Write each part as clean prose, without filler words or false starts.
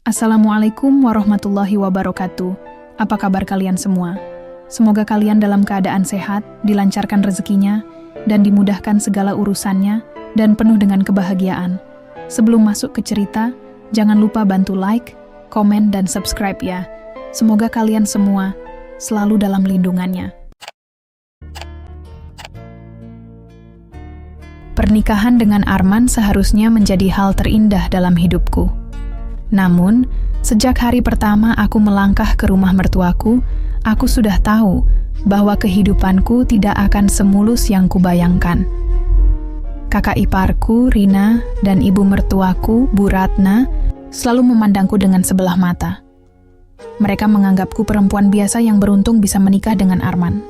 Assalamualaikum warahmatullahi wabarakatuh. Apa kabar kalian semua? Semoga kalian dalam keadaan sehat, dilancarkan rezekinya, dan dimudahkan segala urusannya, dan penuh dengan kebahagiaan. Sebelum masuk ke cerita, jangan lupa bantu like, komen, dan subscribe ya. Semoga kalian semua selalu dalam lindungannya. Pernikahan dengan Arman seharusnya menjadi hal terindah dalam hidupku. Namun, sejak hari pertama aku melangkah ke rumah mertuaku, aku sudah tahu bahwa kehidupanku tidak akan semulus yang kubayangkan. Kakak iparku, Rina, dan ibu mertuaku, Bu Ratna, selalu memandangku dengan sebelah mata. Mereka menganggapku perempuan biasa yang beruntung bisa menikah dengan Arman.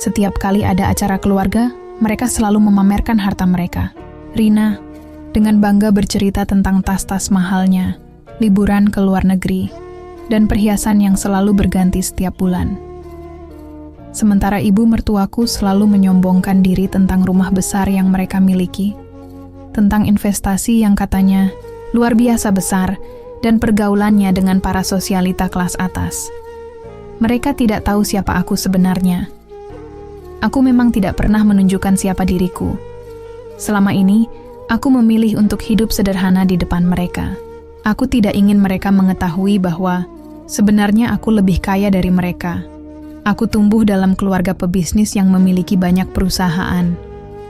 Setiap kali ada acara keluarga, mereka selalu memamerkan harta mereka. Rina dengan bangga bercerita tentang tas-tas mahalnya, liburan ke luar negeri, dan perhiasan yang selalu berganti setiap bulan. Sementara ibu mertuaku selalu menyombongkan diri tentang rumah besar yang mereka miliki, tentang investasi yang katanya luar biasa besar, dan pergaulannya dengan para sosialita kelas atas. Mereka tidak tahu siapa aku sebenarnya. Aku memang tidak pernah menunjukkan siapa diriku. Selama ini, aku memilih untuk hidup sederhana di depan mereka. Aku tidak ingin mereka mengetahui bahwa sebenarnya aku lebih kaya dari mereka. Aku tumbuh dalam keluarga pebisnis yang memiliki banyak perusahaan.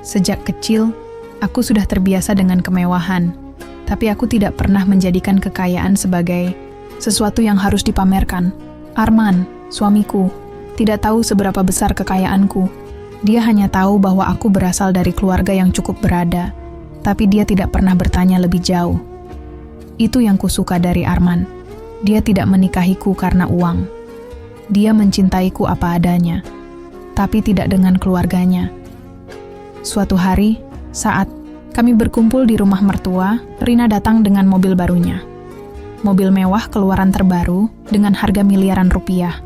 Sejak kecil, aku sudah terbiasa dengan kemewahan, tapi aku tidak pernah menjadikan kekayaan sebagai sesuatu yang harus dipamerkan. Arman, suamiku, tidak tahu seberapa besar kekayaanku. Dia hanya tahu bahwa aku berasal dari keluarga yang cukup berada, tapi dia tidak pernah bertanya lebih jauh. Itu yang kusuka dari Arman. Dia tidak menikahiku karena uang. Dia mencintaiku apa adanya, tapi tidak dengan keluarganya. Suatu hari, saat kami berkumpul di rumah mertua, Rina datang dengan mobil barunya. Mobil mewah keluaran terbaru dengan harga miliaran rupiah.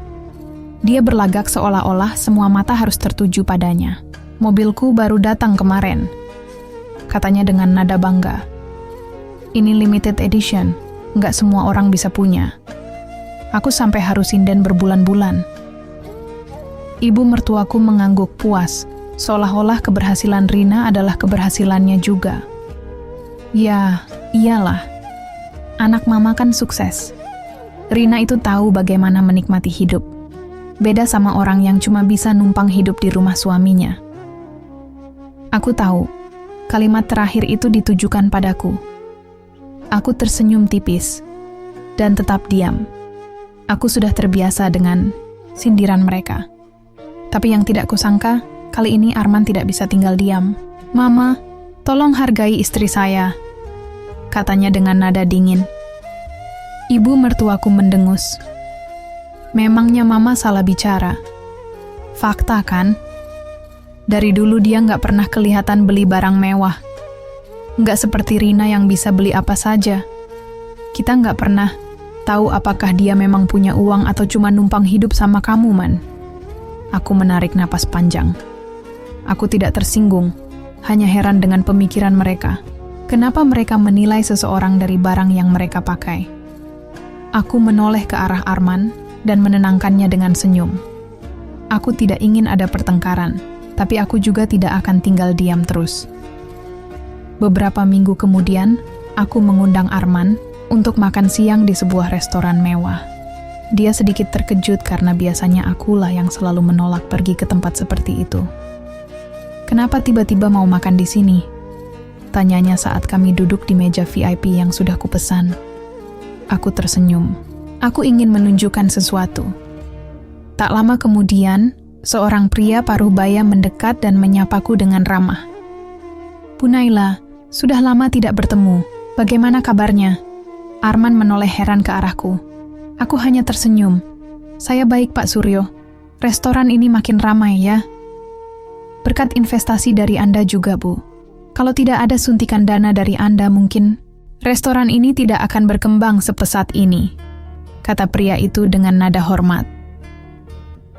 Dia berlagak seolah-olah semua mata harus tertuju padanya. Mobilku baru datang kemarin, katanya dengan nada bangga. Ini limited edition, nggak semua orang bisa punya. Aku sampai harus sinden berbulan-bulan. Ibu mertuaku mengangguk puas, seolah-olah keberhasilan Rina adalah keberhasilannya juga. Ya, iyalah. Anak mama kan sukses. Rina itu tahu bagaimana menikmati hidup. Beda sama orang yang cuma bisa numpang hidup di rumah suaminya. Aku tahu, kalimat terakhir itu ditujukan padaku. Aku tersenyum tipis, dan tetap diam. Aku sudah terbiasa dengan sindiran mereka. Tapi yang tidak kusangka, kali ini Arman tidak bisa tinggal diam. "Mama, tolong hargai istri saya," katanya dengan nada dingin. Ibu mertuaku mendengus. Memangnya mama salah bicara? Fakta kan? Dari dulu dia nggak pernah kelihatan beli barang mewah. Nggak seperti Rina yang bisa beli apa saja. Kita nggak pernah tahu apakah dia memang punya uang atau cuma numpang hidup sama kamu, Man. Aku menarik napas panjang. Aku tidak tersinggung, hanya heran dengan pemikiran mereka. Kenapa mereka menilai seseorang dari barang yang mereka pakai? Aku menoleh ke arah Arman dan menenangkannya dengan senyum. Aku tidak ingin ada pertengkaran, tapi aku juga tidak akan tinggal diam terus. Beberapa minggu kemudian, aku mengundang Arman untuk makan siang di sebuah restoran mewah. Dia sedikit terkejut karena biasanya akulah yang selalu menolak pergi ke tempat seperti itu. "Kenapa tiba-tiba mau makan di sini?" tanyanya saat kami duduk di meja VIP yang sudah kupesan. Aku tersenyum. Aku ingin menunjukkan sesuatu. Tak lama kemudian, seorang pria paruh baya mendekat dan menyapaku dengan ramah. "Bu Naila, sudah lama tidak bertemu. Bagaimana kabarnya?" Arman menoleh heran ke arahku. Aku hanya tersenyum. "Saya baik, Pak Suryo. Restoran ini makin ramai ya. Berkat investasi dari Anda juga, Bu. Kalau tidak ada suntikan dana dari Anda mungkin restoran ini tidak akan berkembang sepesat ini," kata pria itu dengan nada hormat.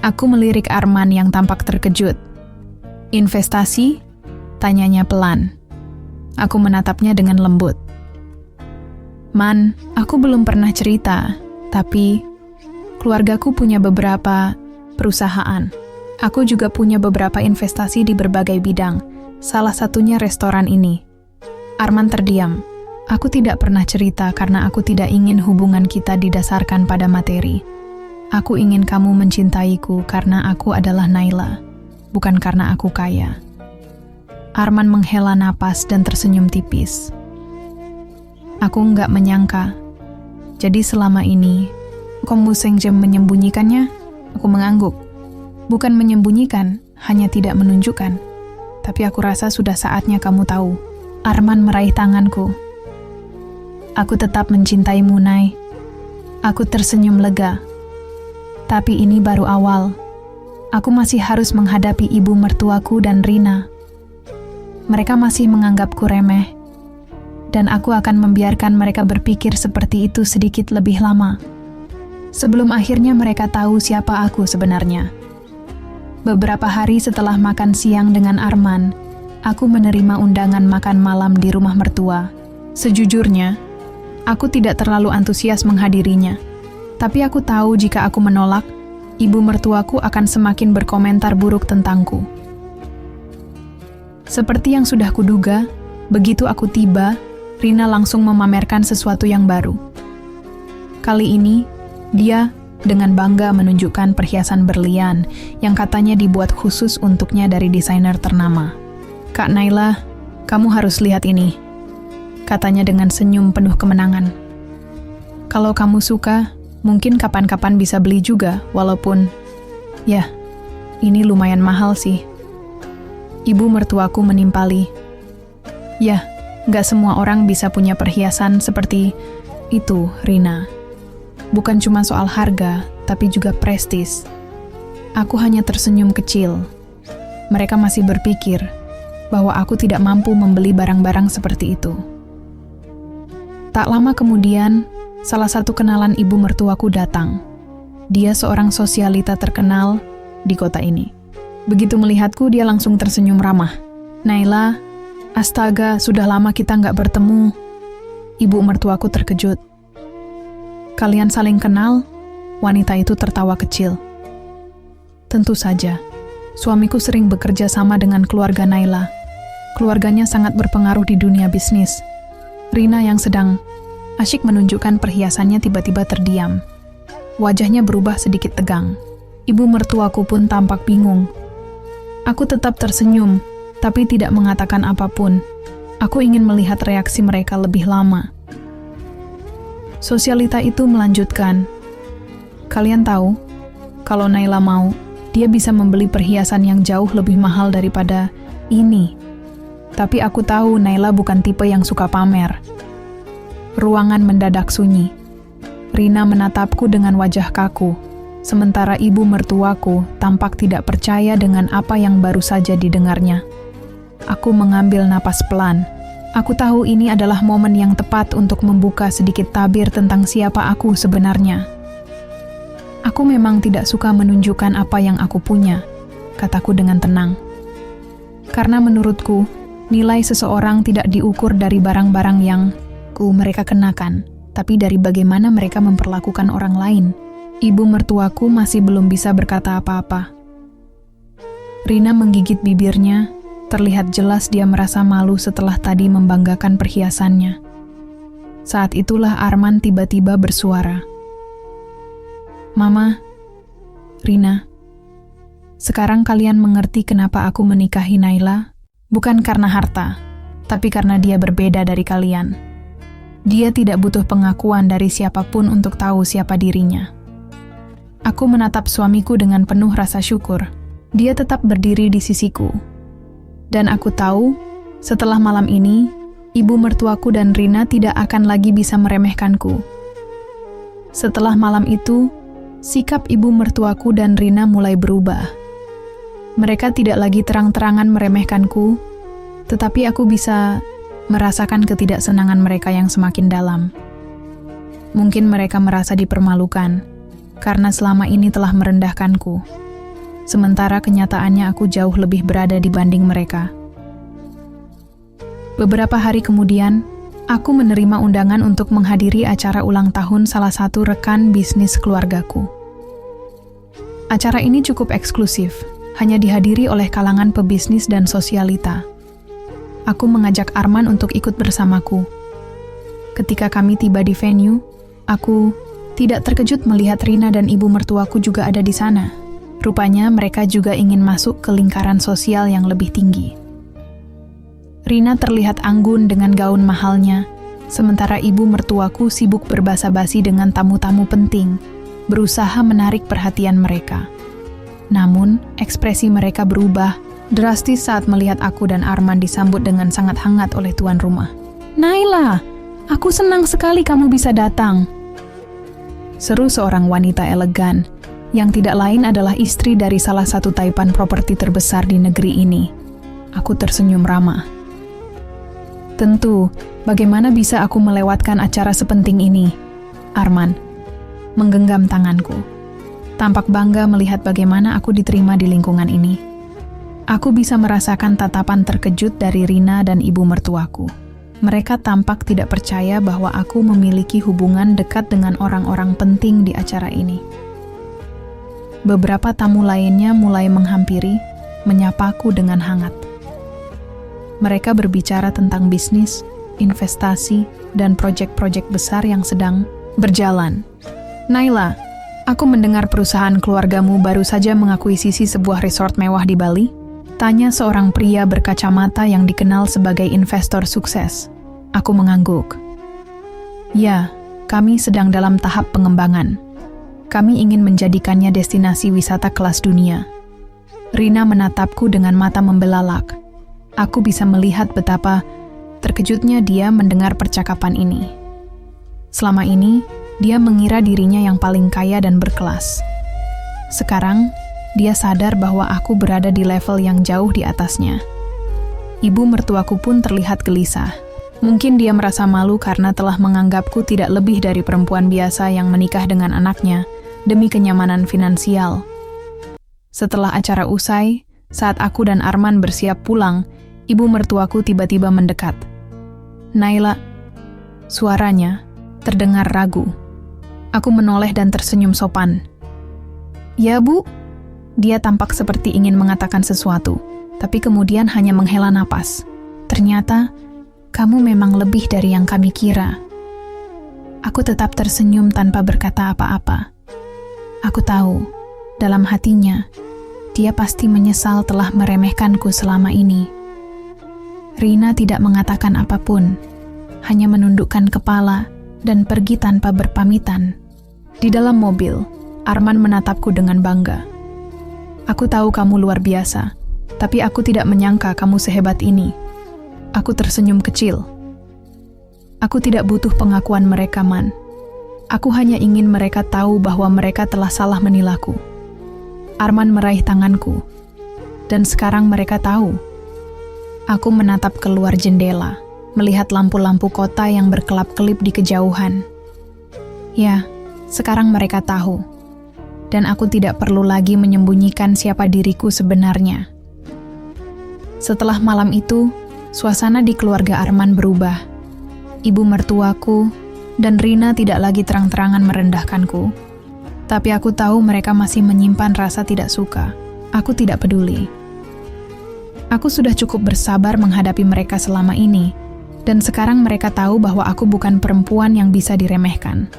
Aku melirik Arman yang tampak terkejut. "Investasi?" tanyanya pelan. Aku menatapnya dengan lembut. Man, aku belum pernah cerita, tapi keluargaku punya beberapa perusahaan. Aku juga punya beberapa investasi di berbagai bidang, salah satunya restoran ini. Arman terdiam. Aku tidak pernah cerita karena aku tidak ingin hubungan kita didasarkan pada materi. Aku ingin kamu mencintaiku karena aku adalah Naila, bukan karena aku kaya. Arman menghela napas dan tersenyum tipis. Aku nggak menyangka. Jadi selama ini, kamu sengaja menyembunyikannya? Aku mengangguk. Bukan menyembunyikan, hanya tidak menunjukkan. Tapi aku rasa sudah saatnya kamu tahu. Arman meraih tanganku. Aku tetap mencintaimu, Nay. Aku tersenyum lega. Tapi ini baru awal. Aku masih harus menghadapi ibu mertuaku dan Rina. Mereka masih menganggapku remeh. Dan aku akan membiarkan mereka berpikir seperti itu sedikit lebih lama. Sebelum akhirnya mereka tahu siapa aku sebenarnya. Beberapa hari setelah makan siang dengan Arman, aku menerima undangan makan malam di rumah mertua. Sejujurnya, aku tidak terlalu antusias menghadirinya. Tapi aku tahu jika aku menolak, ibu mertuaku akan semakin berkomentar buruk tentangku. Seperti yang sudah kuduga, begitu aku tiba, Rina langsung memamerkan sesuatu yang baru. Kali ini, dia dengan bangga menunjukkan perhiasan berlian yang katanya dibuat khusus untuknya dari desainer ternama. Kak Naila, kamu harus lihat ini, katanya dengan senyum penuh kemenangan. Kalau kamu suka, mungkin kapan-kapan bisa beli juga, walaupun, ya, ini lumayan mahal sih. Ibu mertuaku menimpali. Ya, gak semua orang bisa punya perhiasan seperti itu, Rina. Bukan cuma soal harga, tapi juga prestis. Aku hanya tersenyum kecil. Mereka masih berpikir bahwa aku tidak mampu membeli barang-barang seperti itu. Tak lama kemudian, salah satu kenalan ibu mertuaku datang. Dia seorang sosialita terkenal di kota ini. Begitu melihatku, dia langsung tersenyum ramah. Naila, astaga, sudah lama kita nggak bertemu. Ibu mertuaku terkejut. Kalian saling kenal? Wanita itu tertawa kecil. Tentu saja. Suamiku sering bekerja sama dengan keluarga Naila. Keluarganya sangat berpengaruh di dunia bisnis. Rina yang sedang asyik menunjukkan perhiasannya tiba-tiba terdiam. Wajahnya berubah sedikit tegang. Ibu mertuaku pun tampak bingung. Aku tetap tersenyum, tapi tidak mengatakan apapun. Aku ingin melihat reaksi mereka lebih lama. Sosialita itu melanjutkan. Kalian tahu, kalau Naila mau, dia bisa membeli perhiasan yang jauh lebih mahal daripada ini. Tapi aku tahu Naila bukan tipe yang suka pamer. Ruangan mendadak sunyi. Rina menatapku dengan wajah kaku, sementara ibu mertuaku tampak tidak percaya dengan apa yang baru saja didengarnya. Aku mengambil napas pelan. Aku tahu ini adalah momen yang tepat untuk membuka sedikit tabir tentang siapa aku sebenarnya. Aku memang tidak suka menunjukkan apa yang aku punya, kataku dengan tenang. Karena menurutku, nilai seseorang tidak diukur dari barang-barang yang mereka kenakan, tapi dari bagaimana mereka memperlakukan orang lain. Ibu mertuaku masih belum bisa berkata apa-apa. Rina menggigit bibirnya. Terlihat jelas dia merasa malu setelah tadi membanggakan perhiasannya. Saat itulah Arman tiba-tiba bersuara. Mama, Rina, sekarang kalian mengerti kenapa aku menikahi Naila? Bukan karena harta, tapi karena dia berbeda dari kalian. Dia tidak butuh pengakuan dari siapapun untuk tahu siapa dirinya. Aku menatap suamiku dengan penuh rasa syukur. Dia tetap berdiri di sisiku. Dan aku tahu, setelah malam ini, ibu mertuaku dan Rina tidak akan lagi bisa meremehkanku. Setelah malam itu, sikap ibu mertuaku dan Rina mulai berubah. Mereka tidak lagi terang-terangan meremehkanku, tetapi aku bisa merasakan ketidaksenangan mereka yang semakin dalam. Mungkin mereka merasa dipermalukan, karena selama ini telah merendahkanku. Sementara kenyataannya aku jauh lebih berada dibanding mereka. Beberapa hari kemudian, Aku menerima undangan untuk menghadiri acara ulang tahun salah satu rekan bisnis keluargaku. Acara ini cukup eksklusif, hanya dihadiri oleh kalangan pebisnis dan sosialita. Aku mengajak Arman untuk ikut bersamaku. Ketika kami tiba di venue, aku tidak terkejut melihat Rina dan ibu mertuaku juga ada di sana. Rupanya mereka juga ingin masuk ke lingkaran sosial yang lebih tinggi. Rina terlihat anggun dengan gaun mahalnya, sementara ibu mertuaku sibuk berbasa-basi dengan tamu-tamu penting, berusaha menarik perhatian mereka. Namun, ekspresi mereka berubah drastis saat melihat aku dan Arman disambut dengan sangat hangat oleh tuan rumah. "Naila, aku senang sekali kamu bisa datang," seru seorang wanita elegan, yang tidak lain adalah istri dari salah satu taipan properti terbesar di negeri ini. Aku tersenyum ramah. "Tentu, bagaimana bisa aku melewatkan acara sepenting ini?" Arman menggenggam tanganku. Tampak bangga melihat bagaimana aku diterima di lingkungan ini. Aku bisa merasakan tatapan terkejut dari Rina dan ibu mertuaku. Mereka tampak tidak percaya bahwa aku memiliki hubungan dekat dengan orang-orang penting di acara ini. Beberapa tamu lainnya mulai menghampiri, menyapaku dengan hangat. Mereka berbicara tentang bisnis, investasi, dan proyek-proyek besar yang sedang berjalan. "Naila, aku mendengar perusahaan keluargamu baru saja mengakuisisi sebuah resort mewah di Bali?" tanya seorang pria berkacamata yang dikenal sebagai investor sukses. Aku mengangguk. "Ya, kami sedang dalam tahap pengembangan. Kami ingin menjadikannya destinasi wisata kelas dunia." Rina menatapku dengan mata membelalak. Aku bisa melihat betapa terkejutnya dia mendengar percakapan ini. Selama ini, dia mengira dirinya yang paling kaya dan berkelas. Sekarang, dia sadar bahwa aku berada di level yang jauh di atasnya. Ibu mertuaku pun terlihat gelisah. Mungkin dia merasa malu karena telah menganggapku tidak lebih dari perempuan biasa yang menikah dengan anaknya demi kenyamanan finansial. Setelah acara usai, saat aku dan Arman bersiap pulang, ibu mertuaku tiba-tiba mendekat. "Naila," suaranya terdengar ragu. Aku menoleh dan tersenyum sopan. "Ya, Bu." Dia tampak seperti ingin mengatakan sesuatu, tapi kemudian hanya menghela napas. "Ternyata, kamu memang lebih dari yang kami kira." Aku tetap tersenyum tanpa berkata apa-apa. Aku tahu, dalam hatinya, dia pasti menyesal telah meremehkanku selama ini. Rina tidak mengatakan apapun, hanya menundukkan kepala dan pergi tanpa berpamitan. Di dalam mobil, Arman menatapku dengan bangga. "Aku tahu kamu luar biasa, tapi aku tidak menyangka kamu sehebat ini." Aku tersenyum kecil. Aku tidak butuh pengakuan mereka, Man. Aku hanya ingin mereka tahu bahwa mereka telah salah menilaiku. Arman meraih tanganku, dan sekarang mereka tahu. Aku menatap keluar jendela, melihat lampu-lampu kota yang berkelap-kelip di kejauhan. Ya, sekarang mereka tahu. Dan aku tidak perlu lagi menyembunyikan siapa diriku sebenarnya. Setelah malam itu, suasana di keluarga Arman berubah. Ibu mertuaku dan Rina tidak lagi terang-terangan merendahkanku. Tapi aku tahu mereka masih menyimpan rasa tidak suka. Aku tidak peduli. Aku sudah cukup bersabar menghadapi mereka selama ini, dan sekarang mereka tahu bahwa aku bukan perempuan yang bisa diremehkan.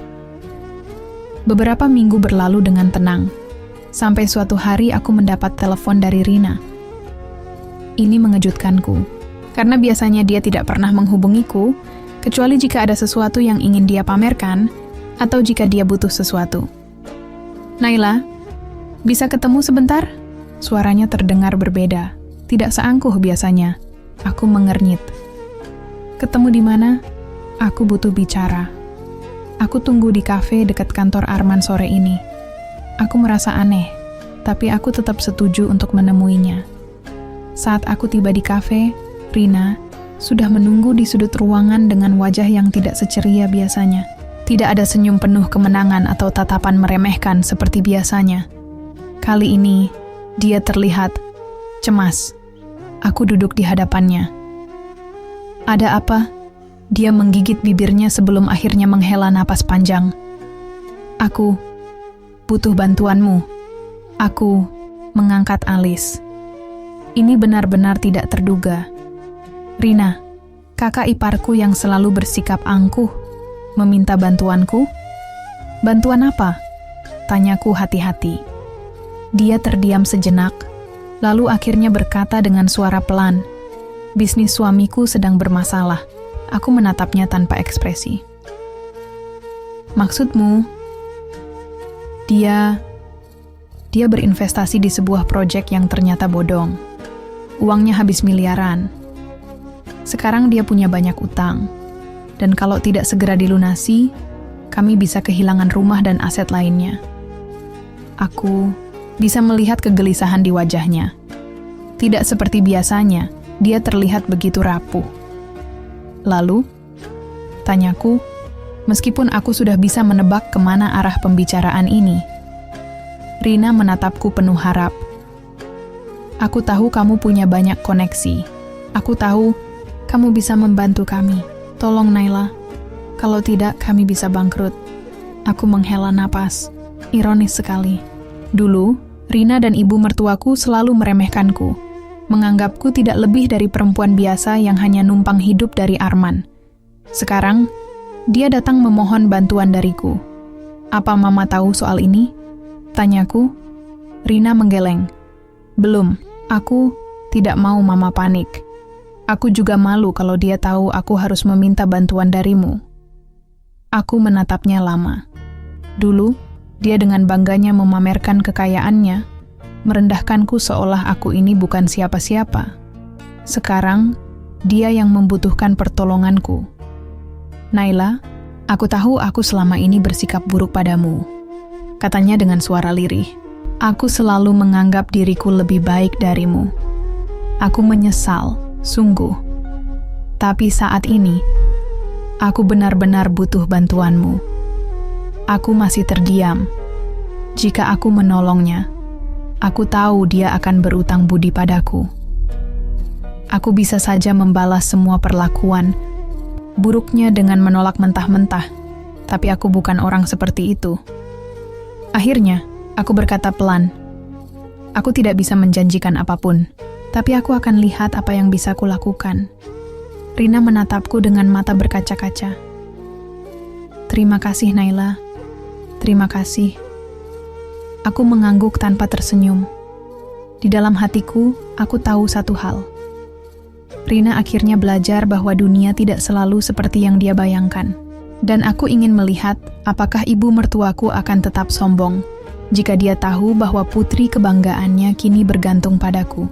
Beberapa minggu berlalu dengan tenang, sampai suatu hari aku mendapat telepon dari Rina. Ini mengejutkanku, karena biasanya dia tidak pernah menghubungiku, kecuali jika ada sesuatu yang ingin dia pamerkan, atau jika dia butuh sesuatu. "Naila, bisa ketemu sebentar?" Suaranya terdengar berbeda, tidak seangkuh biasanya. Aku mengernyit. "Ketemu di mana?" "Aku butuh bicara. Aku tunggu di kafe dekat kantor Arman sore ini." Aku merasa aneh, tapi aku tetap setuju untuk menemuinya. Saat aku tiba di kafe, Rina sudah menunggu di sudut ruangan dengan wajah yang tidak seceria biasanya. Tidak ada senyum penuh kemenangan atau tatapan meremehkan seperti biasanya. Kali ini, dia terlihat cemas. Aku duduk di hadapannya. "Ada apa?" Dia menggigit bibirnya sebelum akhirnya menghela napas panjang. Aku butuh bantuanmu. Aku mengangkat alis. Ini benar-benar tidak terduga. Rina, kakak iparku yang selalu bersikap angkuh, meminta bantuanku. Bantuan apa? Tanyaku hati-hati. Dia terdiam sejenak, lalu akhirnya berkata dengan suara pelan, bisnis suamiku sedang bermasalah. Aku menatapnya tanpa ekspresi. Maksudmu? Dia berinvestasi di sebuah proyek yang ternyata bodong. Uangnya habis miliaran. Sekarang dia punya banyak utang. Dan kalau tidak segera dilunasi, kami bisa kehilangan rumah dan aset lainnya. Aku bisa melihat kegelisahan di wajahnya. Tidak seperti biasanya, dia terlihat begitu rapuh. Lalu, tanyaku, meskipun aku sudah bisa menebak kemana arah pembicaraan ini. Rina menatapku penuh harap. Aku tahu kamu punya banyak koneksi. Aku tahu kamu bisa membantu kami. Tolong Naila, kalau tidak kami bisa bangkrut. Aku menghela napas. Ironis sekali. Dulu, Rina dan ibu mertuaku selalu meremehkanku, menganggapku tidak lebih dari perempuan biasa yang hanya numpang hidup dari Arman. Sekarang, dia datang memohon bantuan dariku. Apa Mama tahu soal ini? Tanyaku. Rina menggeleng. Belum, aku tidak mau Mama panik. Aku juga malu kalau dia tahu aku harus meminta bantuan darimu. Aku menatapnya lama. Dulu, dia dengan bangganya memamerkan kekayaannya, merendahkanku seolah aku ini bukan siapa-siapa. Sekarang, dia yang membutuhkan pertolonganku. Naila, aku tahu aku selama ini bersikap buruk padamu, katanya dengan suara lirih. Aku selalu menganggap diriku lebih baik darimu. Aku menyesal, sungguh. Tapi saat ini, aku benar-benar butuh bantuanmu. Aku masih terdiam. Jika aku menolongnya, aku tahu dia akan berutang budi padaku. Aku bisa saja membalas semua perlakuan buruknya dengan menolak mentah-mentah, tapi aku bukan orang seperti itu. Akhirnya, aku berkata pelan, aku tidak bisa menjanjikan apapun, tapi aku akan lihat apa yang bisa kulakukan. Rina menatapku dengan mata berkaca-kaca. Terima kasih Naila. Terima kasih. Aku mengangguk tanpa tersenyum. Di dalam hatiku, aku tahu satu hal. Rina akhirnya belajar bahwa dunia tidak selalu seperti yang dia bayangkan. Dan aku ingin melihat apakah ibu mertuaku akan tetap sombong jika dia tahu bahwa putri kebanggaannya kini bergantung padaku.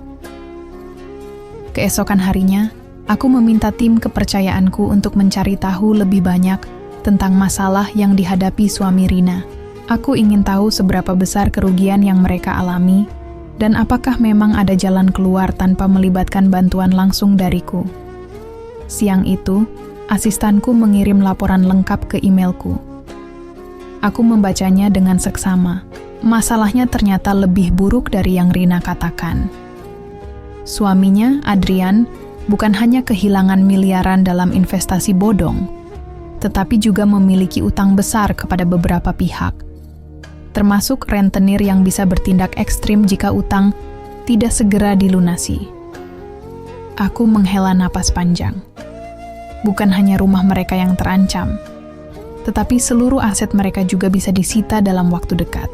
Keesokan harinya, aku meminta tim kepercayaanku untuk mencari tahu lebih banyak tentang masalah yang dihadapi suami Rina. Aku ingin tahu seberapa besar kerugian yang mereka alami dan apakah memang ada jalan keluar tanpa melibatkan bantuan langsung dariku. Siang itu, asistanku mengirim laporan lengkap ke emailku. Aku membacanya dengan seksama. Masalahnya ternyata lebih buruk dari yang Rina katakan. Suaminya, Adrian, bukan hanya kehilangan miliaran dalam investasi bodong, tetapi juga memiliki utang besar kepada beberapa pihak, termasuk rentenir yang bisa bertindak ekstrim jika utang tidak segera dilunasi. Aku menghela napas panjang. Bukan hanya rumah mereka yang terancam, tetapi seluruh aset mereka juga bisa disita dalam waktu dekat.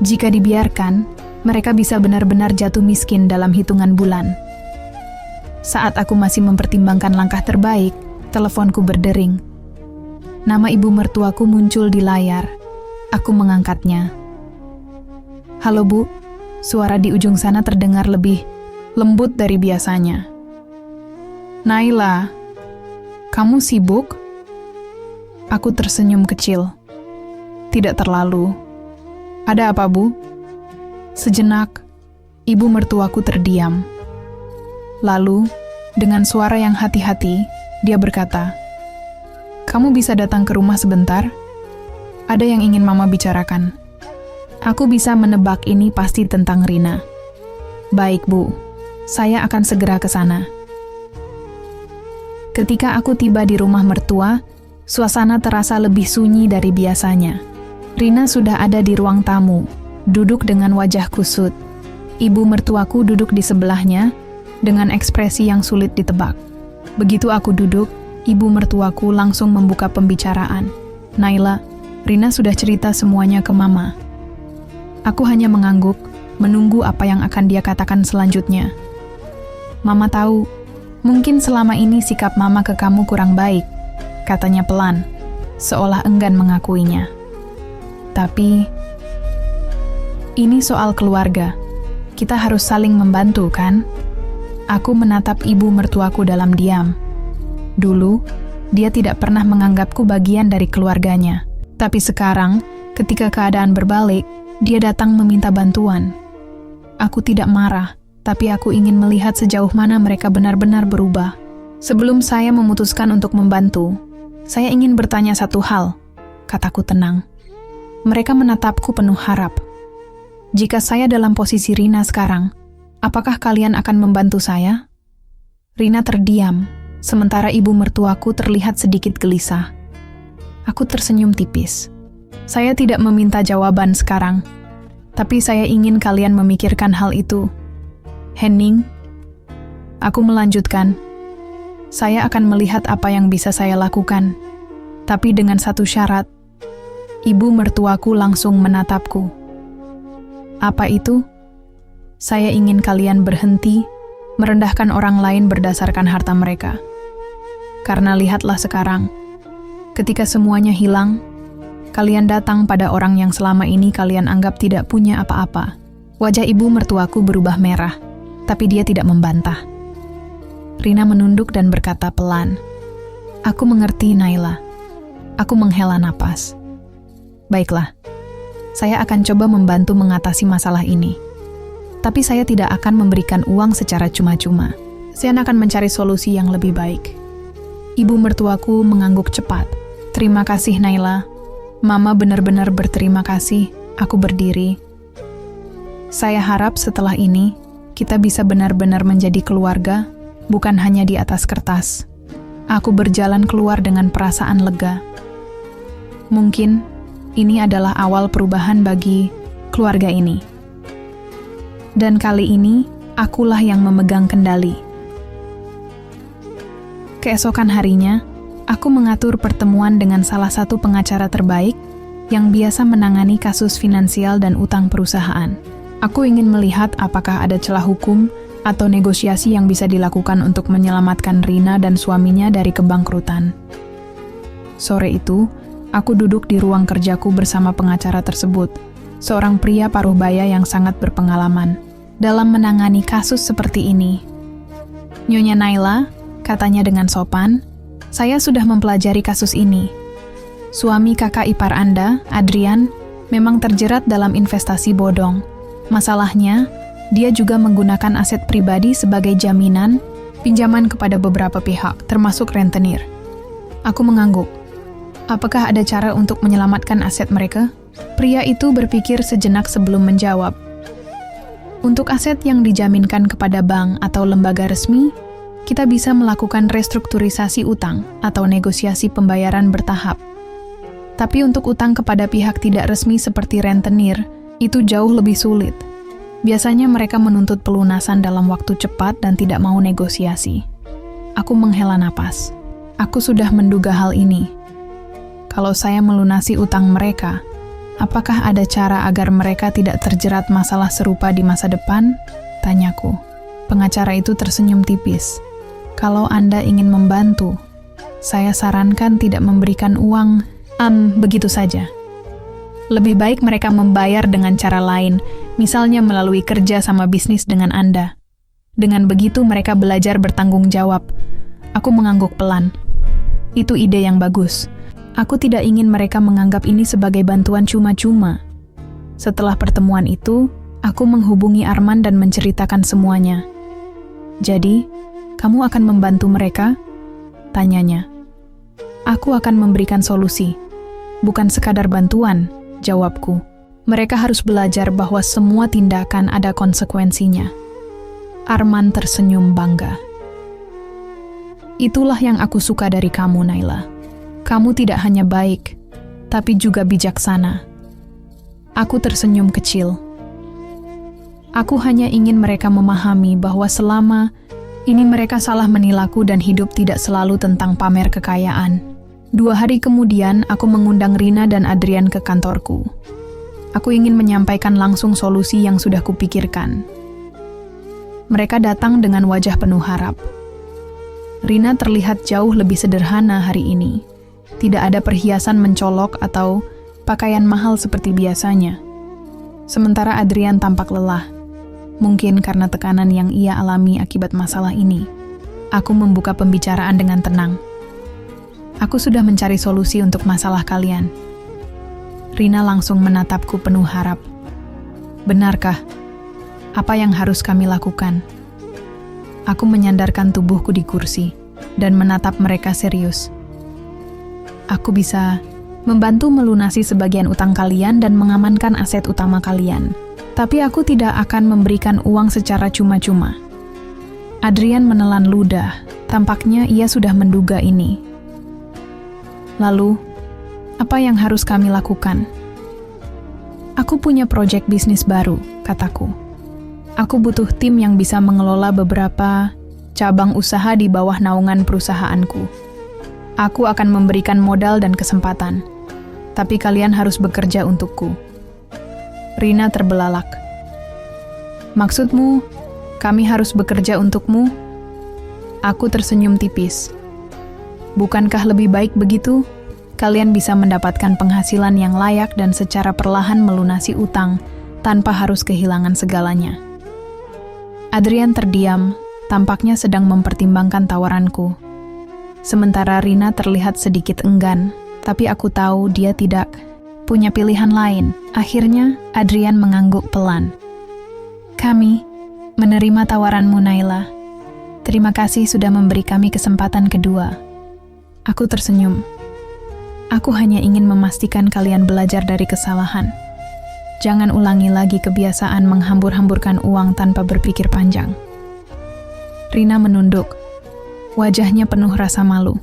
Jika dibiarkan, mereka bisa benar-benar jatuh miskin dalam hitungan bulan. Saat aku masih mempertimbangkan langkah terbaik, teleponku berdering. Nama ibu mertuaku muncul di layar. Aku mengangkatnya. Halo Bu, suara di ujung sana terdengar lebih lembut dari biasanya. Naila, kamu sibuk? Aku tersenyum kecil. Tidak terlalu. Ada apa, Bu? Sejenak, ibu mertuaku terdiam. Lalu, dengan suara yang hati-hati, dia berkata, "Kamu bisa datang ke rumah sebentar? Ada yang ingin Mama bicarakan." Aku bisa menebak ini pasti tentang Rina. Baik, Bu. Saya akan segera ke sana. Ketika aku tiba di rumah mertua, suasana terasa lebih sunyi dari biasanya. Rina sudah ada di ruang tamu, duduk dengan wajah kusut. Ibu mertuaku duduk di sebelahnya, dengan ekspresi yang sulit ditebak. Begitu aku duduk, ibu mertuaku langsung membuka pembicaraan. "Naila, Rina sudah cerita semuanya ke Mama." Aku hanya mengangguk, menunggu apa yang akan dia katakan selanjutnya. "Mama tahu, mungkin selama ini sikap Mama ke kamu kurang baik," katanya pelan, seolah enggan mengakuinya. "Tapi, ini soal keluarga. Kita harus saling membantu, kan?" Aku menatap ibu mertuaku dalam diam. Dulu, dia tidak pernah menganggapku bagian dari keluarganya. Tapi sekarang, ketika keadaan berbalik, dia datang meminta bantuan. Aku tidak marah, tapi aku ingin melihat sejauh mana mereka benar-benar berubah. Sebelum saya memutuskan untuk membantu, saya ingin bertanya satu hal, kataku tenang. Mereka menatapku penuh harap. "Jika saya dalam posisi Rina sekarang, apakah kalian akan membantu saya?" Rina terdiam, sementara ibu mertuaku terlihat sedikit gelisah. Aku tersenyum tipis. "Saya tidak meminta jawaban sekarang, tapi saya ingin kalian memikirkan hal itu. Henning," aku melanjutkan, "saya akan melihat apa yang bisa saya lakukan, tapi dengan satu syarat." Ibu mertuaku langsung menatapku. "Apa itu?" "Saya ingin kalian berhenti merendahkan orang lain berdasarkan harta mereka. Karena lihatlah sekarang, ketika semuanya hilang, kalian datang pada orang yang selama ini kalian anggap tidak punya apa-apa." Wajah ibu mertuaku berubah merah, tapi dia tidak membantah. Rina menunduk dan berkata pelan, "Aku mengerti, Naila." Aku menghela napas. "Baiklah, saya akan coba membantu mengatasi masalah ini. Tapi saya tidak akan memberikan uang secara cuma-cuma. Saya akan mencari solusi yang lebih baik." Ibu mertuaku mengangguk cepat. "Terima kasih, Naila. Mama benar-benar berterima kasih." Aku berdiri. "Saya harap setelah ini, kita bisa benar-benar menjadi keluarga, bukan hanya di atas kertas." Aku berjalan keluar dengan perasaan lega. Mungkin ini adalah awal perubahan bagi keluarga ini. Dan kali ini, akulah yang memegang kendali. Keesokan harinya, aku mengatur pertemuan dengan salah satu pengacara terbaik yang biasa menangani kasus finansial dan utang perusahaan. Aku ingin melihat apakah ada celah hukum atau negosiasi yang bisa dilakukan untuk menyelamatkan Rina dan suaminya dari kebangkrutan. Sore itu, aku duduk di ruang kerjaku bersama pengacara tersebut, seorang pria paruh baya yang sangat berpengalaman dalam menangani kasus seperti ini. "Nyonya Naila," katanya dengan sopan, "saya sudah mempelajari kasus ini. Suami kakak ipar Anda, Adrian, memang terjerat dalam investasi bodong. Masalahnya, dia juga menggunakan aset pribadi sebagai jaminan pinjaman kepada beberapa pihak, termasuk rentenir." Aku mengangguk. Apakah ada cara untuk menyelamatkan aset mereka? Pria itu berpikir sejenak sebelum menjawab. "Untuk aset yang dijaminkan kepada bank atau lembaga resmi, kita bisa melakukan restrukturisasi utang atau negosiasi pembayaran bertahap. Tapi untuk utang kepada pihak tidak resmi seperti rentenir, itu jauh lebih sulit. Biasanya mereka menuntut pelunasan dalam waktu cepat dan tidak mau negosiasi." Aku menghela napas. Aku sudah menduga hal ini. Kalau saya melunasi utang mereka, apakah ada cara agar mereka tidak terjerat masalah serupa di masa depan? Tanyaku. Pengacara itu tersenyum tipis. "Kalau Anda ingin membantu, saya sarankan tidak memberikan uang begitu saja. Lebih baik mereka membayar dengan cara lain, misalnya melalui kerja sama bisnis dengan Anda. Dengan begitu mereka belajar bertanggung jawab." Aku mengangguk pelan. "Itu ide yang bagus. Aku tidak ingin mereka menganggap ini sebagai bantuan cuma-cuma." Setelah pertemuan itu, aku menghubungi Arman dan menceritakan semuanya. "Jadi, kamu akan membantu mereka?" tanyanya. "Aku akan memberikan solusi, bukan sekadar bantuan," jawabku. "Mereka harus belajar bahwa semua tindakan ada konsekuensinya." Arman tersenyum bangga. Itulah yang aku suka dari kamu, Naila. Kamu tidak hanya baik, tapi juga bijaksana. Aku tersenyum kecil. Aku hanya ingin mereka memahami bahwa selama ini mereka salah menilaku dan hidup tidak selalu tentang pamer kekayaan. 2 hari kemudian, aku mengundang Rina dan Adrian ke kantorku. Aku ingin menyampaikan langsung solusi yang sudah kupikirkan. Mereka datang dengan wajah penuh harap. Rina terlihat jauh lebih sederhana hari ini. Tidak ada perhiasan mencolok atau pakaian mahal seperti biasanya. Sementara Adrian tampak lelah. Mungkin karena tekanan yang ia alami akibat masalah ini. Aku membuka pembicaraan dengan tenang. Aku sudah mencari solusi untuk masalah kalian. Rina langsung menatapku penuh harap. Benarkah? Apa yang harus kami lakukan? Aku menyandarkan tubuhku di kursi dan menatap mereka serius. Aku bisa membantu melunasi sebagian utang kalian dan mengamankan aset utama kalian. Tapi aku tidak akan memberikan uang secara cuma-cuma. Adrian menelan ludah. Tampaknya ia sudah menduga ini. Lalu, apa yang harus kami lakukan? Aku punya proyek bisnis baru, kataku. Aku butuh tim yang bisa mengelola beberapa cabang usaha di bawah naungan perusahaanku. Aku akan memberikan modal dan kesempatan, tapi kalian harus bekerja untukku. Rina terbelalak. Maksudmu, kami harus bekerja untukmu? Aku tersenyum tipis. Bukankah lebih baik begitu? Kalian bisa mendapatkan penghasilan yang layak dan secara perlahan melunasi utang tanpa harus kehilangan segalanya. Adrian terdiam, tampaknya sedang mempertimbangkan tawaranku. Sementara Rina terlihat sedikit enggan, tapi aku tahu dia tidak punya pilihan lain. Akhirnya, Adrian mengangguk pelan. Kami menerima tawaranmu, Naila. Terima kasih sudah memberi kami kesempatan kedua. Aku tersenyum. Aku hanya ingin memastikan kalian belajar dari kesalahan. Jangan ulangi lagi kebiasaan menghambur-hamburkan uang tanpa berpikir panjang. Rina menunduk. Wajahnya penuh rasa malu.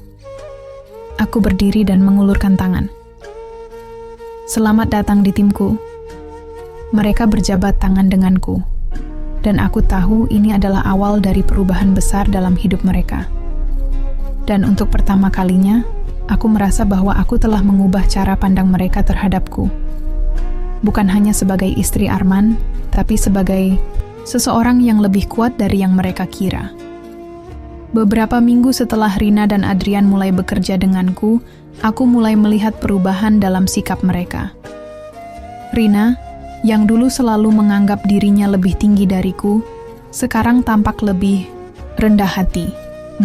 Aku berdiri dan mengulurkan tangan. Selamat datang di timku. Mereka berjabat tangan denganku. Dan aku tahu ini adalah awal dari perubahan besar dalam hidup mereka. Dan untuk pertama kalinya, aku merasa bahwa aku telah mengubah cara pandang mereka terhadapku. Bukan hanya sebagai istri Arman, tapi sebagai seseorang yang lebih kuat dari yang mereka kira. Beberapa minggu setelah Rina dan Adrian mulai bekerja denganku, aku mulai melihat perubahan dalam sikap mereka. Rina, yang dulu selalu menganggap dirinya lebih tinggi dariku, sekarang tampak lebih rendah hati.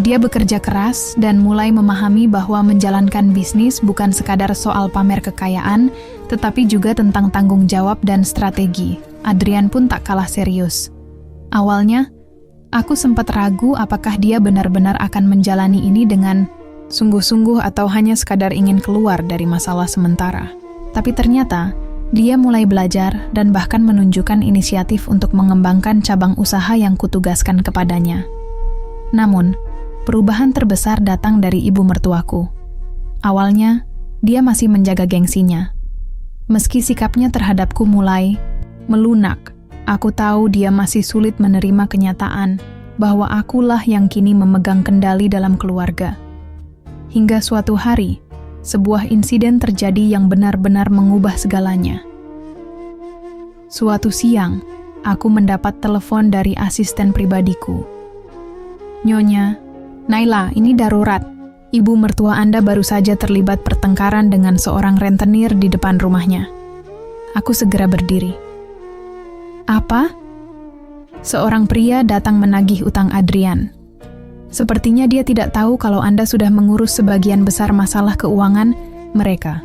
Dia bekerja keras dan mulai memahami bahwa menjalankan bisnis bukan sekadar soal pamer kekayaan, tetapi juga tentang tanggung jawab dan strategi. Adrian pun tak kalah serius. Awalnya, aku sempat ragu apakah dia benar-benar akan menjalani ini dengan sungguh-sungguh atau hanya sekadar ingin keluar dari masalah sementara. Tapi ternyata, dia mulai belajar dan bahkan menunjukkan inisiatif untuk mengembangkan cabang usaha yang kutugaskan kepadanya. Namun, perubahan terbesar datang dari ibu mertuaku. Awalnya, dia masih menjaga gengsinya. Meski sikapnya terhadapku mulai melunak, aku tahu dia masih sulit menerima kenyataan bahwa akulah yang kini memegang kendali dalam keluarga. Hingga suatu hari, sebuah insiden terjadi yang benar-benar mengubah segalanya. Suatu siang, aku mendapat telepon dari asisten pribadiku. Nyonya, Naila, ini darurat. Ibu mertua Anda baru saja terlibat pertengkaran dengan seorang rentenir di depan rumahnya. Aku segera berdiri. Apa? Seorang pria datang menagih utang Adrian. Sepertinya dia tidak tahu kalau Anda sudah mengurus sebagian besar masalah keuangan mereka.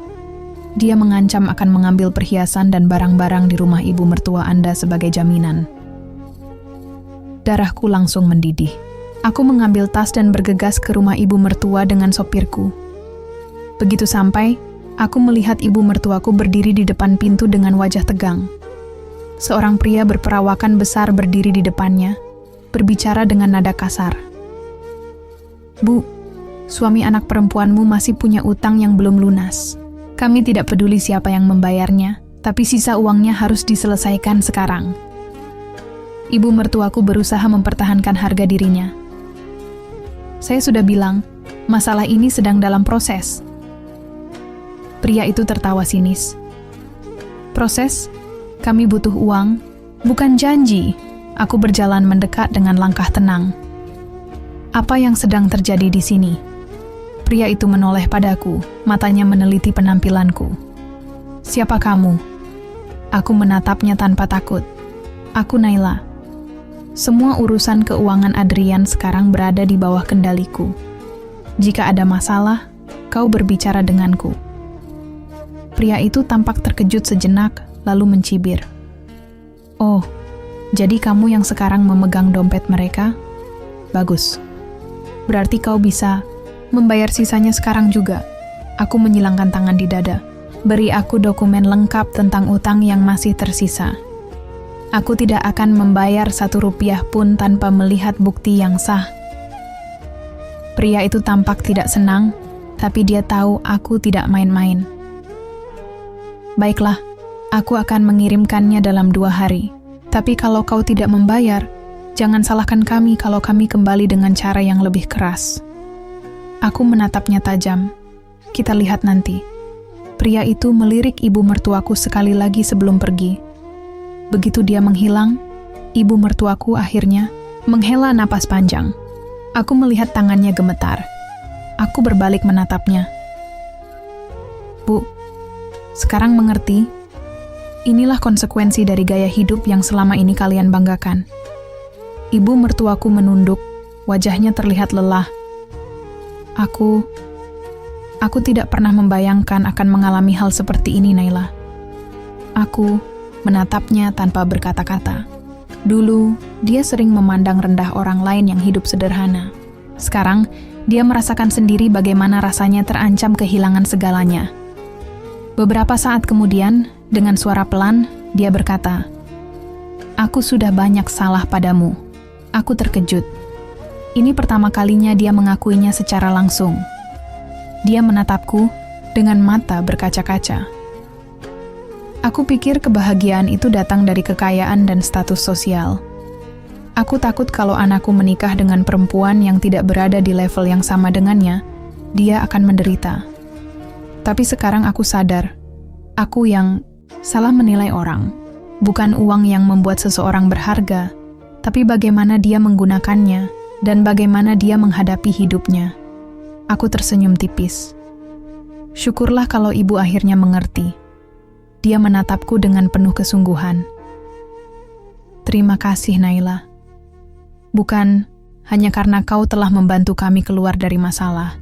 Dia mengancam akan mengambil perhiasan dan barang-barang di rumah ibu mertua Anda sebagai jaminan. Darahku langsung mendidih. Aku mengambil tas dan bergegas ke rumah ibu mertua dengan sopirku. Begitu sampai, aku melihat ibu mertuaku berdiri di depan pintu dengan wajah tegang. Seorang pria berperawakan besar berdiri di depannya, berbicara dengan nada kasar. Bu, suami anak perempuanmu masih punya utang yang belum lunas. Kami tidak peduli siapa yang membayarnya, tapi sisa uangnya harus diselesaikan sekarang. Ibu mertuaku berusaha mempertahankan harga dirinya. Saya sudah bilang, masalah ini sedang dalam proses. Pria itu tertawa sinis. Proses? Kami butuh uang, bukan janji. Aku berjalan mendekat dengan langkah tenang. Apa yang sedang terjadi di sini? Pria itu menoleh padaku, matanya meneliti penampilanku. Siapa kamu? Aku menatapnya tanpa takut. Aku Naila. Semua urusan keuangan Adrian sekarang berada di bawah kendaliku. Jika ada masalah, kau berbicara denganku. Pria itu tampak terkejut sejenak, lalu mencibir. Oh, jadi kamu yang sekarang memegang dompet mereka? Bagus. Berarti kau bisa membayar sisanya sekarang juga. Aku menyilangkan tangan di dada. Beri aku dokumen lengkap tentang utang yang masih tersisa. Aku tidak akan membayar 1 rupiah pun tanpa melihat bukti yang sah. Pria itu tampak tidak senang, tapi dia tahu aku tidak main-main. Baiklah, aku akan mengirimkannya dalam 2 hari. Tapi kalau kau tidak membayar, jangan salahkan kami kalau kami kembali dengan cara yang lebih keras. Aku menatapnya tajam. Kita lihat nanti. Pria itu melirik ibu mertuaku sekali lagi sebelum pergi. Begitu dia menghilang, ibu mertuaku akhirnya menghela napas panjang. Aku melihat tangannya gemetar. Aku berbalik menatapnya. Bu, sekarang mengerti? Inilah konsekuensi dari gaya hidup yang selama ini kalian banggakan. Ibu mertuaku menunduk, wajahnya terlihat lelah. Aku tidak pernah membayangkan akan mengalami hal seperti ini, Naila. Aku menatapnya tanpa berkata-kata. Dulu, dia sering memandang rendah orang lain yang hidup sederhana. Sekarang, dia merasakan sendiri bagaimana rasanya terancam kehilangan segalanya. Beberapa saat kemudian, dengan suara pelan, dia berkata, "Aku sudah banyak salah padamu." Aku terkejut. Ini pertama kalinya dia mengakuinya secara langsung. Dia menatapku dengan mata berkaca-kaca. Aku pikir kebahagiaan itu datang dari kekayaan dan status sosial. Aku takut kalau anakku menikah dengan perempuan yang tidak berada di level yang sama dengannya, dia akan menderita. Tapi sekarang aku sadar, aku yang salah menilai orang. Bukan uang yang membuat seseorang berharga, tapi bagaimana dia menggunakannya dan bagaimana dia menghadapi hidupnya. Aku tersenyum tipis. Syukurlah kalau ibu akhirnya mengerti. Dia menatapku dengan penuh kesungguhan. Terima kasih, Naila. Bukan hanya karena kau telah membantu kami keluar dari masalah,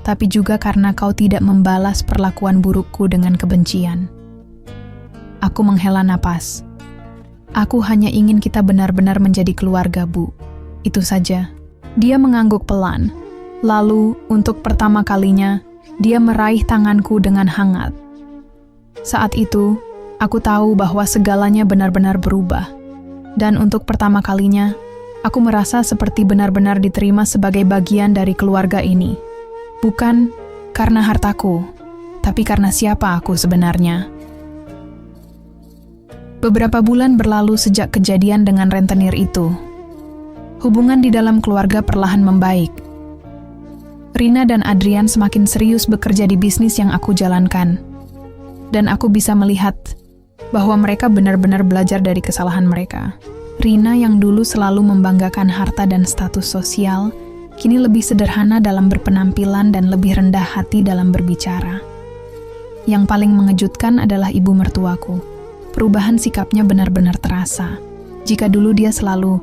tapi juga karena kau tidak membalas perlakuan burukku dengan kebencian. Aku menghela napas. Aku hanya ingin kita benar-benar menjadi keluarga, Bu. Itu saja. Dia mengangguk pelan. Lalu, untuk pertama kalinya, dia meraih tanganku dengan hangat. Saat itu, aku tahu bahwa segalanya benar-benar berubah. Dan untuk pertama kalinya, aku merasa seperti benar-benar diterima sebagai bagian dari keluarga ini. Bukan karena hartaku, tapi karena siapa aku sebenarnya. Beberapa bulan berlalu sejak kejadian dengan rentenir itu. Hubungan di dalam keluarga perlahan membaik. Rina dan Adrian semakin serius bekerja di bisnis yang aku jalankan. Dan aku bisa melihat bahwa mereka benar-benar belajar dari kesalahan mereka. Rina yang dulu selalu membanggakan harta dan status sosial, kini lebih sederhana dalam berpenampilan dan lebih rendah hati dalam berbicara. Yang paling mengejutkan adalah ibu mertuaku. Perubahan sikapnya benar-benar terasa. Jika dulu dia selalu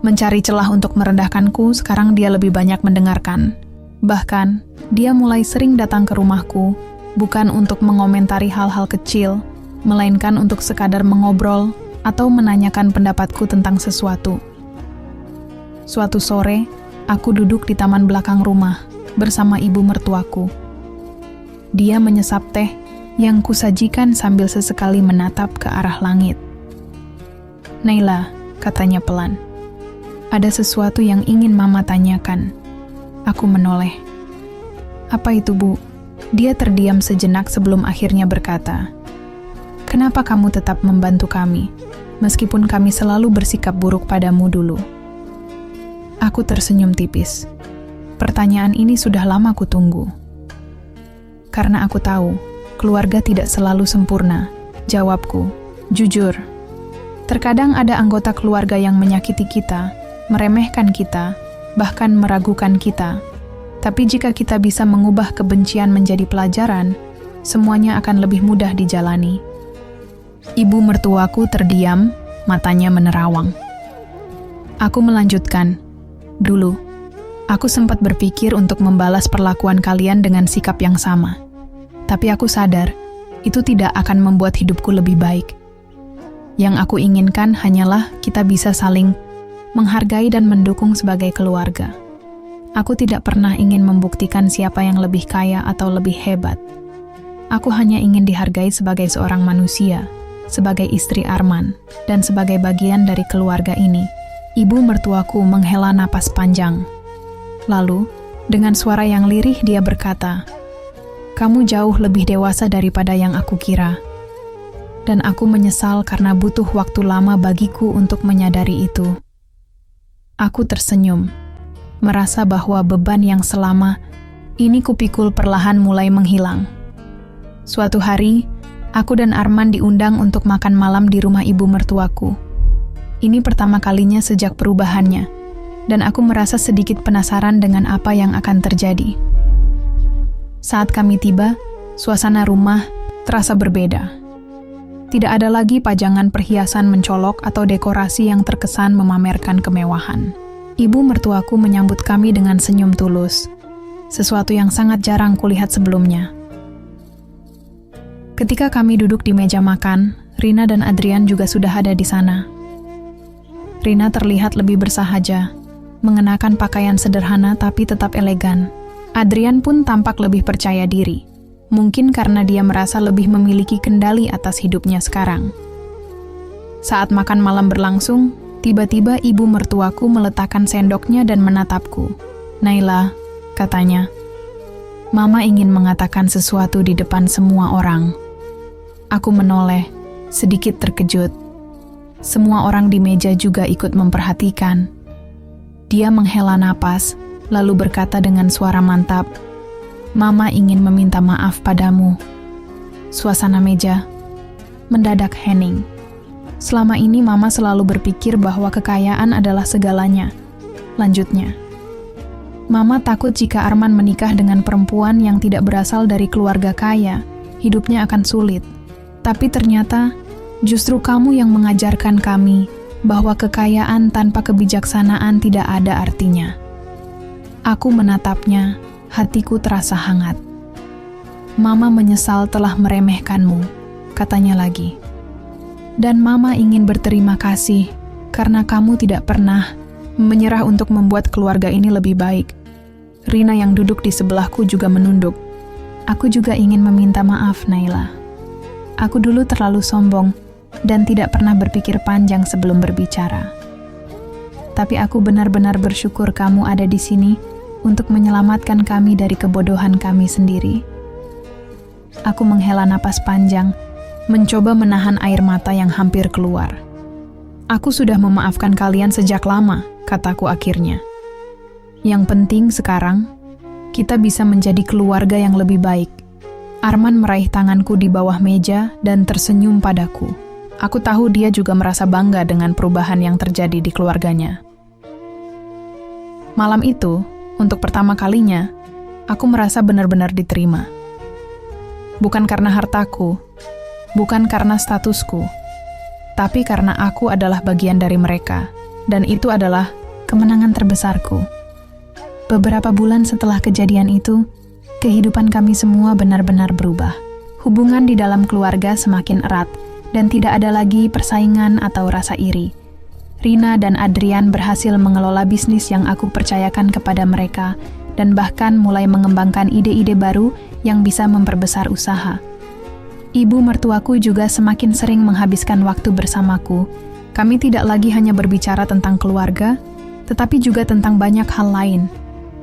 mencari celah untuk merendahkanku, sekarang dia lebih banyak mendengarkan. Bahkan, dia mulai sering datang ke rumahku, bukan untuk mengomentari hal-hal kecil, melainkan untuk sekadar mengobrol atau menanyakan pendapatku tentang sesuatu. Suatu sore, aku duduk di taman belakang rumah bersama ibu mertuaku. Dia menyesap teh yang kusajikan sambil sesekali menatap ke arah langit. "Naila," katanya pelan, "ada sesuatu yang ingin Mama tanyakan." Aku menoleh. Apa itu, Bu? Dia terdiam sejenak sebelum akhirnya berkata, "Kenapa kamu tetap membantu kami, meskipun kami selalu bersikap buruk padamu dulu?" Aku tersenyum tipis. Pertanyaan ini sudah lama kutunggu. Karena aku tahu, keluarga tidak selalu sempurna, jawabku. Jujur, terkadang ada anggota keluarga yang menyakiti kita, meremehkan kita, bahkan meragukan kita. Tapi jika kita bisa mengubah kebencian menjadi pelajaran, semuanya akan lebih mudah dijalani. Ibu mertuaku terdiam, matanya menerawang. Aku melanjutkan, "Dulu, aku sempat berpikir untuk membalas perlakuan kalian dengan sikap yang sama. Tapi aku sadar, itu tidak akan membuat hidupku lebih baik. Yang aku inginkan hanyalah kita bisa saling menghargai dan mendukung sebagai keluarga. Aku tidak pernah ingin membuktikan siapa yang lebih kaya atau lebih hebat. Aku hanya ingin dihargai sebagai seorang manusia, sebagai istri Arman, dan sebagai bagian dari keluarga ini." Ibu mertuaku menghela napas panjang. Lalu, dengan suara yang lirih dia berkata, "Kamu jauh lebih dewasa daripada yang aku kira. Dan aku menyesal karena butuh waktu lama bagiku untuk menyadari itu." Aku tersenyum, merasa bahwa beban yang selama ini kupikul perlahan mulai menghilang. Suatu hari, aku dan Arman diundang untuk makan malam di rumah ibu mertuaku. Ini pertama kalinya sejak perubahannya, dan aku merasa sedikit penasaran dengan apa yang akan terjadi. Saat kami tiba, suasana rumah terasa berbeda. Tidak ada lagi pajangan perhiasan mencolok atau dekorasi yang terkesan memamerkan kemewahan. Ibu mertuaku menyambut kami dengan senyum tulus, sesuatu yang sangat jarang kulihat sebelumnya. Ketika kami duduk di meja makan, Rina dan Adrian juga sudah ada di sana. Rina terlihat lebih bersahaja, mengenakan pakaian sederhana tapi tetap elegan. Adrian pun tampak lebih percaya diri, mungkin karena dia merasa lebih memiliki kendali atas hidupnya sekarang. Saat makan malam berlangsung, tiba-tiba ibu mertuaku meletakkan sendoknya dan menatapku. "Naila," katanya, "Mama ingin mengatakan sesuatu di depan semua orang." Aku menoleh, sedikit terkejut. Semua orang di meja juga ikut memperhatikan. Dia menghela napas, lalu berkata dengan suara mantap, "Mama ingin meminta maaf padamu." Suasana meja mendadak hening. Selama ini Mama selalu berpikir bahwa kekayaan adalah segalanya. Lanjutnya, Mama takut jika Arman menikah dengan perempuan yang tidak berasal dari keluarga kaya, hidupnya akan sulit. Tapi ternyata, justru kamu yang mengajarkan kami bahwa kekayaan tanpa kebijaksanaan tidak ada artinya. Aku menatapnya, hatiku terasa hangat. "Mama menyesal telah meremehkanmu," katanya lagi. "Dan Mama ingin berterima kasih karena kamu tidak pernah menyerah untuk membuat keluarga ini lebih baik." Rina yang duduk di sebelahku juga menunduk. "Aku juga ingin meminta maaf, Naila. Aku dulu terlalu sombong dan tidak pernah berpikir panjang sebelum berbicara. Tapi aku benar-benar bersyukur kamu ada di sini untuk menyelamatkan kami dari kebodohan kami sendiri." Aku menghela napas panjang, mencoba menahan air mata yang hampir keluar. "Aku sudah memaafkan kalian sejak lama," kataku akhirnya. "Yang penting sekarang, kita bisa menjadi keluarga yang lebih baik." Arman meraih tanganku di bawah meja dan tersenyum padaku. Aku tahu dia juga merasa bangga dengan perubahan yang terjadi di keluarganya. Malam itu, untuk pertama kalinya, aku merasa benar-benar diterima. Bukan karena hartaku, bukan karena statusku, tapi karena aku adalah bagian dari mereka, dan itu adalah kemenangan terbesarku. Beberapa bulan setelah kejadian itu, kehidupan kami semua benar-benar berubah. Hubungan di dalam keluarga semakin erat, dan tidak ada lagi persaingan atau rasa iri. Rina dan Adrian berhasil mengelola bisnis yang aku percayakan kepada mereka, dan bahkan mulai mengembangkan ide-ide baru yang bisa memperbesar usaha. Ibu mertuaku juga semakin sering menghabiskan waktu bersamaku. Kami tidak lagi hanya berbicara tentang keluarga, tetapi juga tentang banyak hal lain.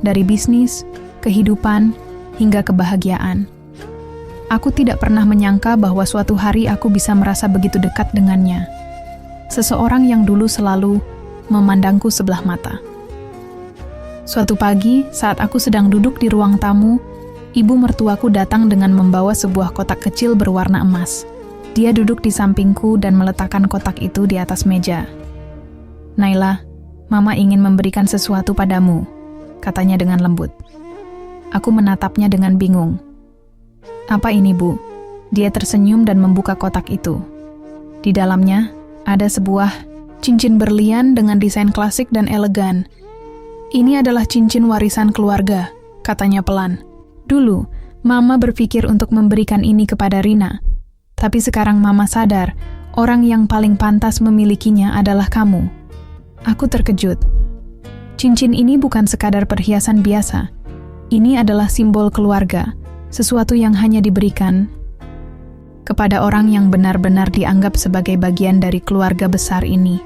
dari bisnis, kehidupan, hingga kebahagiaan. Aku tidak pernah menyangka bahwa suatu hari aku bisa merasa begitu dekat dengannya. Seseorang yang dulu selalu memandangku sebelah mata. Suatu pagi, saat aku sedang duduk di ruang tamu, ibu mertuaku datang dengan membawa sebuah kotak kecil berwarna emas. Dia duduk di sampingku dan meletakkan kotak itu di atas meja. "Naila, Mama ingin memberikan sesuatu padamu," katanya dengan lembut. Aku menatapnya dengan bingung. "Apa ini, Bu?" Dia tersenyum dan membuka kotak itu. Di dalamnya ada sebuah cincin berlian dengan desain klasik dan elegan. "Ini adalah cincin warisan keluarga," katanya pelan. "Dulu, Mama berpikir untuk memberikan ini kepada Rina. Tapi sekarang Mama sadar, orang yang paling pantas memilikinya adalah kamu." Aku terkejut. Cincin ini bukan sekadar perhiasan biasa. Ini adalah simbol keluarga. Sesuatu yang hanya diberikan kepada orang yang benar-benar dianggap sebagai bagian dari keluarga besar ini.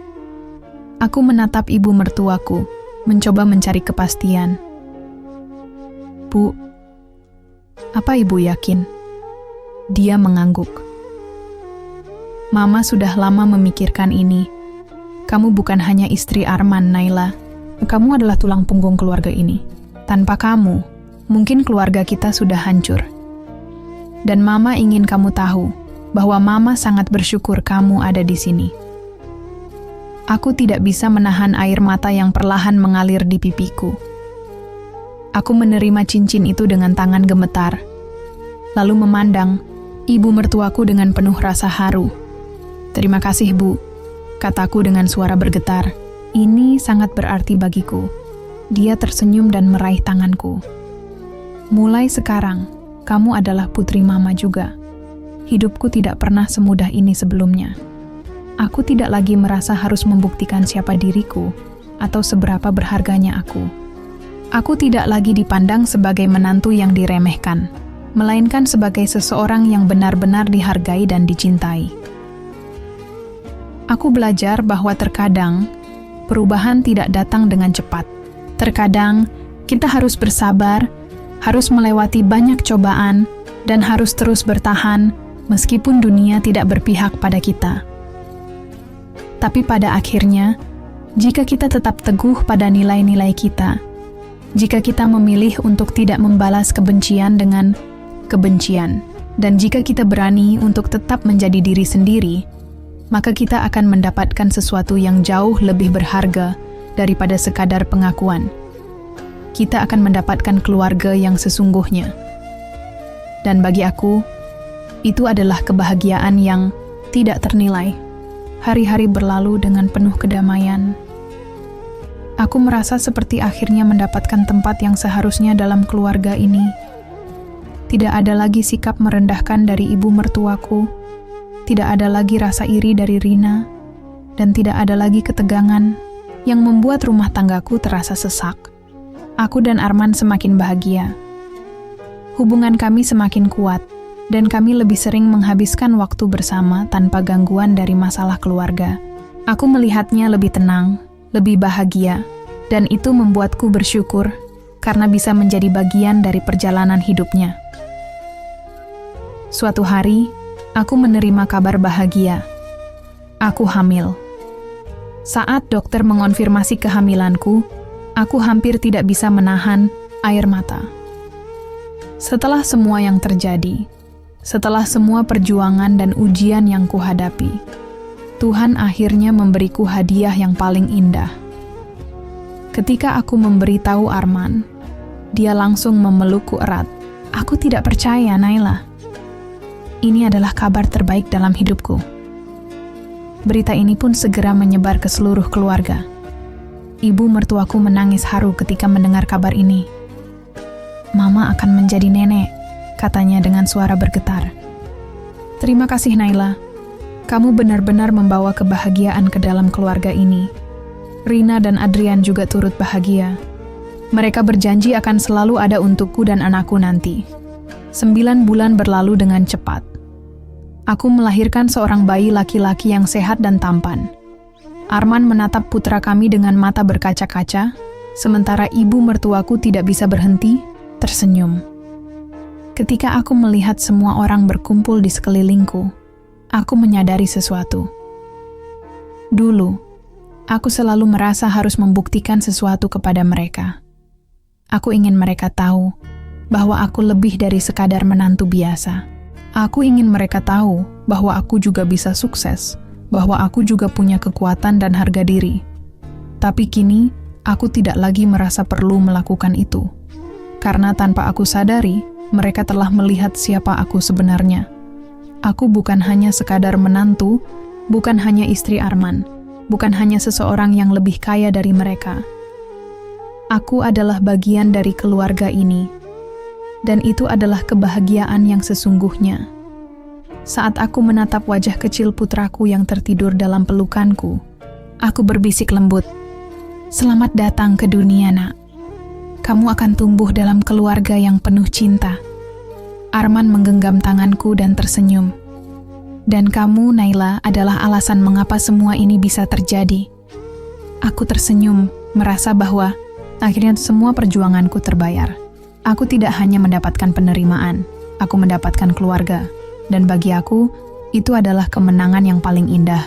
Aku menatap ibu mertuaku, mencoba mencari kepastian. "Bu, apa Ibu yakin?" Dia mengangguk. "Mama sudah lama memikirkan ini. Kamu bukan hanya istri Arman, Naila. Kamu adalah tulang punggung keluarga ini. Tanpa kamu, mungkin keluarga kita sudah hancur. Dan Mama ingin kamu tahu bahwa Mama sangat bersyukur kamu ada di sini." Aku tidak bisa menahan air mata yang perlahan mengalir di pipiku. Aku menerima cincin itu dengan tangan gemetar, lalu memandang ibu mertuaku dengan penuh rasa haru. "Terima kasih, Bu," kataku dengan suara bergetar. "Ini sangat berarti bagiku." Dia tersenyum dan meraih tanganku. "Mulai sekarang, kamu adalah putri Mama juga. Hidupku tidak pernah semudah ini sebelumnya. Aku tidak lagi merasa harus membuktikan siapa diriku atau seberapa berharganya aku. Aku tidak lagi dipandang sebagai menantu yang diremehkan, melainkan sebagai seseorang yang benar-benar dihargai dan dicintai." Aku belajar bahwa terkadang perubahan tidak datang dengan cepat. Terkadang kita harus bersabar, harus melewati banyak cobaan, dan harus terus bertahan meskipun dunia tidak berpihak pada kita. Tapi pada akhirnya, jika kita tetap teguh pada nilai-nilai kita, jika kita memilih untuk tidak membalas kebencian dengan kebencian, dan jika kita berani untuk tetap menjadi diri sendiri, maka kita akan mendapatkan sesuatu yang jauh lebih berharga daripada sekadar pengakuan. Kita akan mendapatkan keluarga yang sesungguhnya. Dan bagi aku, itu adalah kebahagiaan yang tidak ternilai. Hari-hari berlalu dengan penuh kedamaian. Aku merasa seperti akhirnya mendapatkan tempat yang seharusnya dalam keluarga ini. Tidak ada lagi sikap merendahkan dari ibu mertuaku, tidak ada lagi rasa iri dari Rina, dan tidak ada lagi ketegangan yang membuat rumah tanggaku terasa sesak. Aku dan Arman semakin bahagia. Hubungan kami semakin kuat, dan kami lebih sering menghabiskan waktu bersama tanpa gangguan dari masalah keluarga. Aku melihatnya lebih tenang, lebih bahagia, dan itu membuatku bersyukur karena bisa menjadi bagian dari perjalanan hidupnya. Suatu hari, aku menerima kabar bahagia. Aku hamil. Saat dokter mengonfirmasi kehamilanku, aku hampir tidak bisa menahan air mata. Setelah semua yang terjadi, setelah semua perjuangan dan ujian yang kuhadapi, Tuhan akhirnya memberiku hadiah yang paling indah. Ketika aku memberitahu Arman, dia langsung memelukku erat. Aku tidak percaya, Naila. Ini adalah kabar terbaik dalam hidupku. Berita ini pun segera menyebar ke seluruh keluarga. Ibu mertuaku menangis haru ketika mendengar kabar ini. "Mama akan menjadi nenek," katanya dengan suara bergetar. "Terima kasih, Naila. Kamu benar-benar membawa kebahagiaan ke dalam keluarga ini." Rina dan Adrian juga turut bahagia. Mereka berjanji akan selalu ada untukku dan anakku nanti. 9 bulan berlalu dengan cepat. Aku melahirkan seorang bayi laki-laki yang sehat dan tampan. Arman menatap putra kami dengan mata berkaca-kaca, sementara ibu mertuaku tidak bisa berhenti tersenyum. Ketika aku melihat semua orang berkumpul di sekelilingku, aku menyadari sesuatu. Dulu, aku selalu merasa harus membuktikan sesuatu kepada mereka. Aku ingin mereka tahu bahwa aku lebih dari sekadar menantu biasa. Aku ingin mereka tahu bahwa aku juga bisa sukses, bahwa aku juga punya kekuatan dan harga diri. Tapi kini, aku tidak lagi merasa perlu melakukan itu. Karena tanpa aku sadari, mereka telah melihat siapa aku sebenarnya. Aku bukan hanya sekadar menantu, bukan hanya istri Arman, bukan hanya seseorang yang lebih kaya dari mereka. Aku adalah bagian dari keluarga ini, dan itu adalah kebahagiaan yang sesungguhnya. Saat aku menatap wajah kecil putraku yang tertidur dalam pelukanku, aku berbisik lembut, "Selamat datang ke dunia, nak. Kamu akan tumbuh dalam keluarga yang penuh cinta." Arman menggenggam tanganku dan tersenyum. "Dan kamu, Naila, adalah alasan mengapa semua ini bisa terjadi." Aku tersenyum, merasa bahwa akhirnya semua perjuanganku terbayar. Aku tidak hanya mendapatkan penerimaan, aku mendapatkan keluarga. Dan bagi aku, itu adalah kemenangan yang paling indah.